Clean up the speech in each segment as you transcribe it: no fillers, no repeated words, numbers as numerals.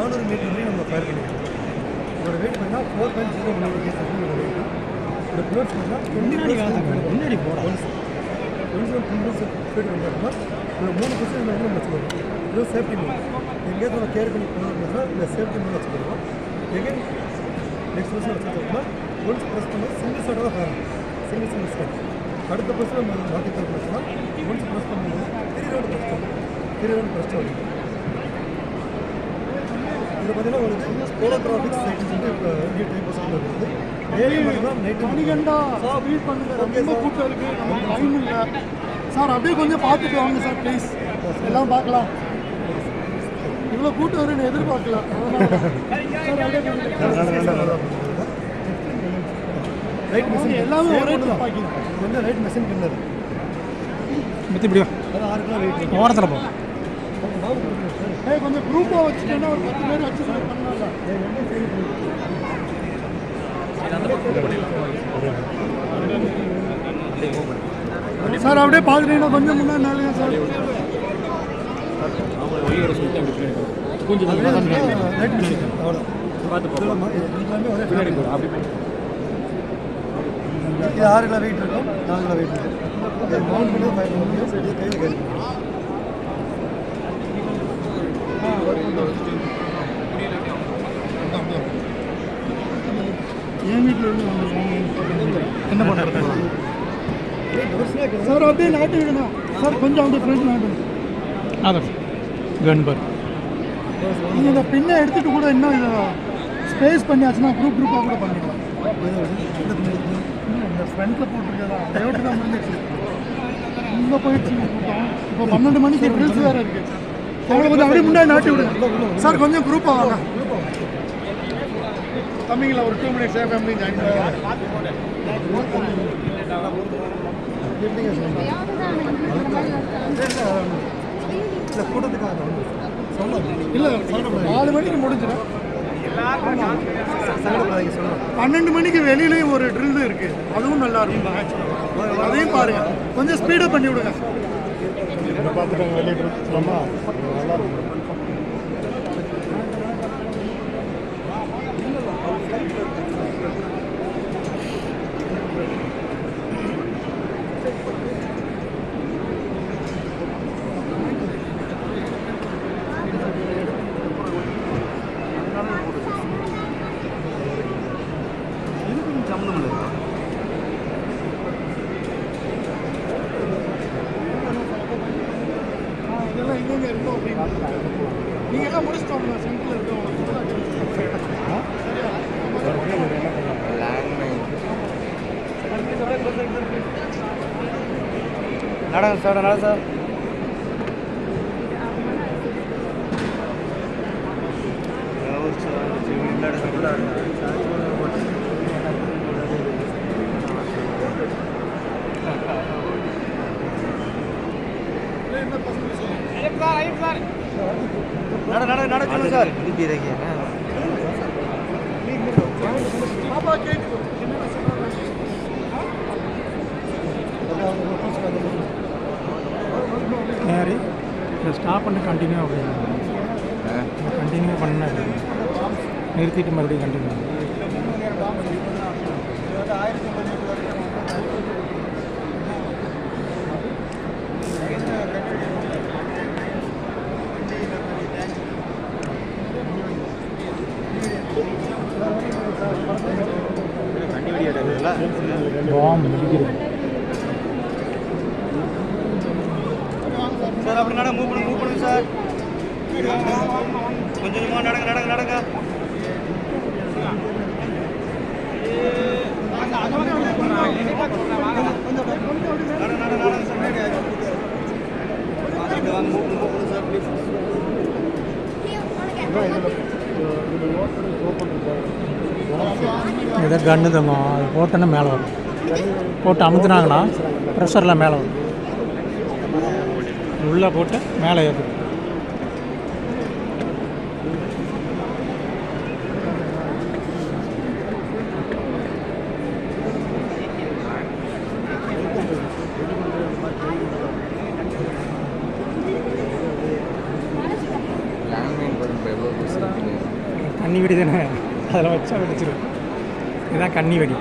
400 metre வரையும் நம்ம fire பண்ணிக்கலாம். இதோட வெயிட் பார்த்தீங்கன்னா 4.01 கேஸ் இதோட வெயிட். இந்த ப்ளோட்ஸ் பார்த்தீங்கன்னா முன்னாடி போகிறோம் ஸ்பீட் பண்ணுறோம்னா ஒரு 3% வந்து நம்ம வச்சுக்கிறோம். இது சேஃப்டி மோட். எங்கேயாவது நம்ம கேர் பண்ணி போனோம்னா இந்த சேஃப்டி மோட் வச்சுக்கிறோம். எகைன் நெக்ஸ்ட் பொசிஷன் வச்சுக்கிட்டோம்னா ஒன்ஸ் ப்ரெஸ் பண்ணி சிங்கிள் ஷாட்டாக தான் ஃபயர் சிங்கிள் ஷாட். அடுத்த பொசிஷன் நம்ம மாற்றி தரணும்னா ஒன்ஸ் ப்ரெஸ் பண்ணும்போது 3 ரவுண்ட் ப்ரெஸ் ஆகும். இதில் பார்த்தீங்கன்னா உங்களுக்கு ஸ்போரோட்ராபிக் சைட்ஸ் வந்து இப்போ இந்திய டைப் பர்சன்ட் இருக்குது. டெய்லி மட்டும்தான் நைட்டு மணிகண்டா ஸ்பீட் பண்ணுங்க. ரொம்ப கூட்டம் இருக்குது, நமக்கு டைம் இல்லை சார். அப்படியே கொஞ்சம் பார்த்துட்டு வாங்க சார் ப்ளீஸ். எல்லாம் பார்க்கலாம். இவ்வளோ கூட்டம் வரும்னு எதிர்பார்க்கலாம். ரைட் மிஷின் எல்லாமே ஒரே துப்பாக்கி கொஞ்சம் ரைட் மிஷின் கிண்ணது பற்றி இப்படியா அது 6 கிலோ வெயிட் ஓரத்தில் போ. கொஞ்சம் குரூப்பாக வச்சுட்டேன்னா ஒரு 10 பேர் வச்சு பண்ணலாம்ல. சார் அப்படியே பார்க்குறீங்கன்னா கொஞ்சம் முன்னாடி நாளுங்க சார். கொஞ்சம் ரைட் மிஷின் அவ்வளோ எல்லாமே ஒரே இது 6 கிலோ வெயிட் இருக்கும், 4 கிலோ வெயிட் இருக்கும். இது மவுண்ட் பண்ணி ஃபயர் பண்ண முடியும். இது கையில் கேரி என் வீட்டில் என்ன பண்ணுறது சார்? அப்படியே நாட்டு விடணும் சார். கொஞ்சம் அவங்க ஃப்ரெண்ட் நாட்டு அதான் கன்பர் நீங்கள் இந்த பின்னை எடுத்துகிட்டு கூட இன்னும் இதை ஸ்பேஸ் பண்ணியாச்சுன்னா குரூப்பாக கூட பண்ணிக்கலாம். இந்த ஃப்ரண்ட்டில் போட்டிருக்கதா அதோட தான் முடிஞ்சிச்சு. இங்கே போயிடுச்சு கூட்டம். இப்போ 12 மணிக்கு ட்ரில்ஸ் வேறு இருக்குது. அவங்களை கொஞ்சம் அப்படியே முன்னாடி நாட்டி விடுங்க சார். கொஞ்சம் குரூப்பாக வாங்க தம்பிங்களா. ஒரு 2 மினிட்ஸ் ஃபேமிலி ஜாயின் பண்ணுங்க. கூட்டத்துக்காக இல்லை 4 மணிக்கு முடிஞ்சிடும். 12 மணிக்கு வெளியிலேயும் ஒரு ட்ரில் இருக்குது, அதுவும் நல்லா இருக்கும். அதையும் பாருங்க. கொஞ்சம் ஸ்பீடப் பண்ணி விடுங்க. பார்த்துட்டாங்க வெளியே ட்ரில் நல்லா இருக்கும். இதெல்லாம் எங்கெங்கே இருக்கோம் அப்படின்னு நீங்கள் எல்லாம் முடிச்சிட்டோம்ல. சென்டரில் இருக்கோம். நடங்க சார், நட சார். नड़ चलो सर भी रखिए யாரு ஸ்டாப் பண்ணி கண்டினியூ ஆகும். கண்டினியூ பண்ண நிறுத்திட்டு மறுபடியும் கண்டினியூ. பாம்பு முடிக்கிறது சார். அப்படி நட மூவ் பண்ணுங்க சார். கொஞ்சமா நடங்க. இதை கன்று தங்கும். அது போட்டோன்னா மேலே வரும். போட்டு அமுத்துனாங்கன்னா ப்ரெஷரில் மேலே வரும். உள்ளே போட்டு மேலே ஏற்றும். லேண்ட்மைன் வரும் எவ்வளோ கன்னி வெடி தானே, அதில் வச்சா வெடிச்சிடும். இதுதான் கன்னி வெடி.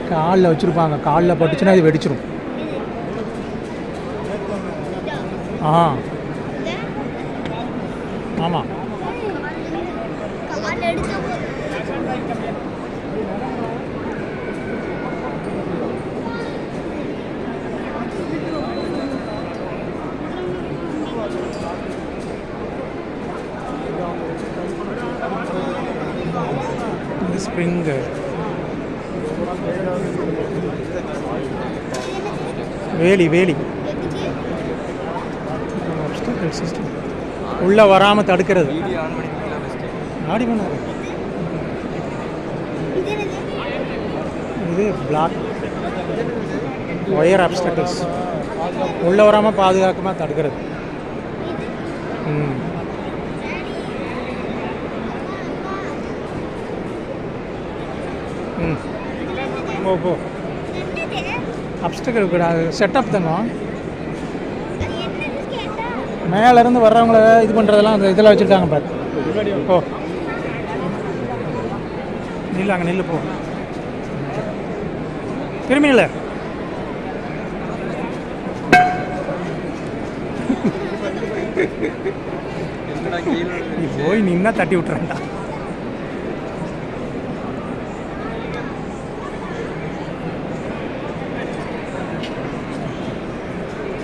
காலில் வச்சுருப்பாங்க, காலில் பட்டுச்சுன்னா இது வெடிச்சிடும். ஆ ஆமாம். இது ஸ்ப்ரிங்கு. வேலி வேலி obstacle system. உள்ளே வராமல் தடுக்கிறது. ஆடி பண்ணாரு. இது பிளாக் ஒயர் ஆப்ஸ்டக்கிள்ஸ். உள்ளே வராமல் பாதுகாக்கமாக தடுக்கிறது. ம் ம் போ போ. அப்ஸ்டக்கிள் கூட செட்டப் தாங்க. மேலேருந்து வர்றவங்கள இது பண்ணுறதெல்லாம் அந்த இதில் வச்சுருக்காங்க பாரு. ஓ நில்லு, அங்கே நில்லு, போ. திரும்பி நில்ல. நீ போய் நின்னா தட்டி விட்டுறேன்டா.